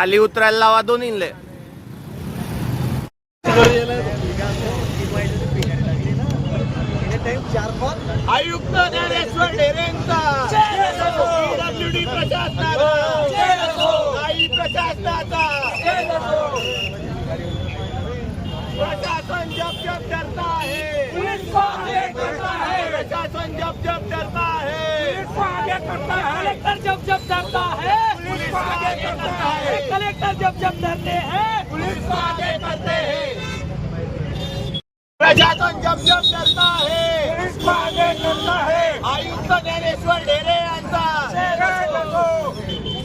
खाली उतरायला लावा दोन्हीले. आयुक्त ज्ञानेश्वर ढेरेंचा पीडब्ल्यूडी प्रशासनाचा काही प्रशासनाचा प्रशासन जब जब डरता है प्रशासन जब जब डरता है कलेक्टर जब जब डरता है पुलिस को आगे करता है कलेक्टर जब जब डरते हैं पुलिस को आगे करते हैं प्रशासन जब जब डरता है पुलिस को आगे करता है आयुक्त ज्ञानेश्वर ढेरे यांचा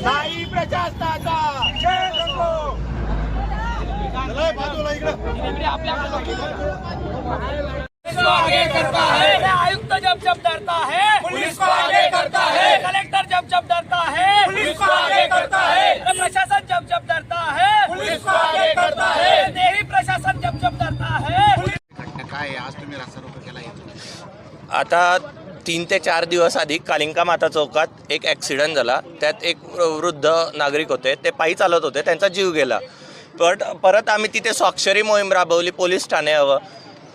काही प्रशासनाचा आगे करता है आयुक्त जब जब डरता है पुलिस को आगे करता है कलेक्टर जब जब डरता है पुलिस को आगे करता है प्रशासन जब जब डरता है पुलिस को आगे करता है नेही प्रशासन जब जब डरता है. काय आज तुम्ही रास्तारोको केला येतो? आता 3 ते 4 दिवस आधी कालिंका माता चौकात एक ॲक्सिडेंट झाला. त्यात एक वृद्ध नागरिक होते, ते पायी चालत होते, त्यांचा जीव गेला. परत आम्ही तिथे स्वाक्षरी मोहीम राबवली. पोलीस ठाण्यावर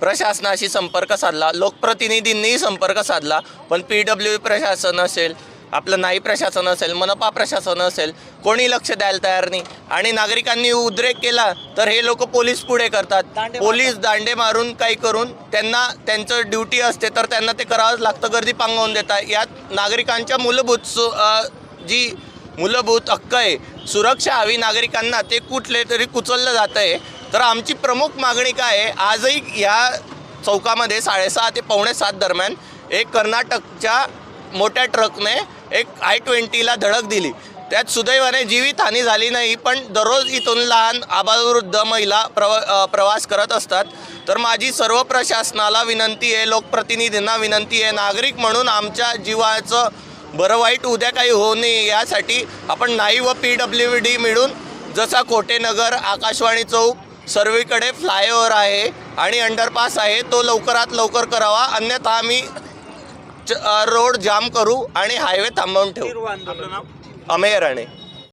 प्रशासनाशी संपर्क साधला, लोकप्रतिनिधींनीही संपर्क साधला, पण PWD प्रशासन असेल, आपलं नाई प्रशासन असेल, मनपा प्रशासन असेल, कोणी लक्ष द्यायला तयार नाही. आणि नागरिकांनी उद्रेक केला तर हे लोक पोलीस पुढे करतात. पोलीस दांडे मारून काही करून त्यांना त्यांचं ड्युटी असते तर त्यांना ते करावंच लागतं, गर्दी पांगवून देतात. यात नागरिकांच्या जी मूलभूत हक्क आहे, सुरक्षा हवी नागरिकांना, ते कुठले तरी कुचललं जातं आहे. तर आमची प्रमुख मागणी काय आहे, आजही ह्या चौकामध्ये 6:30 ते 6:45 दरम्यान एक कर्नाटकच्या मोठ्या ट्रकने एक I-20ला धडक दिली. त्यात सुदैवाने जीवितहानी झाली नाही, पण दररोज इथून लहान आबालवृद्ध महिला प्रवास करत असतात. तर माझी सर्व प्रशासनाला विनंती आहे, लोकप्रतिनिधींना विनंती आहे, नागरिक म्हणून आमच्या जीवाचं बरं वाईट उद्या काही होऊ नये यासाठी आपण नाई व PWD मिळून, जसा कोटेनगर, आकाशवाणी चौक, सर्वीकडे फ्लायओव्हर आहे आणि अंडरपास आहे, तो लवकरात लवकर करावा, अन्यथा आम्ही रोड जाम करू आणि हायवे थांबवून ठेवू. अमेय राणे.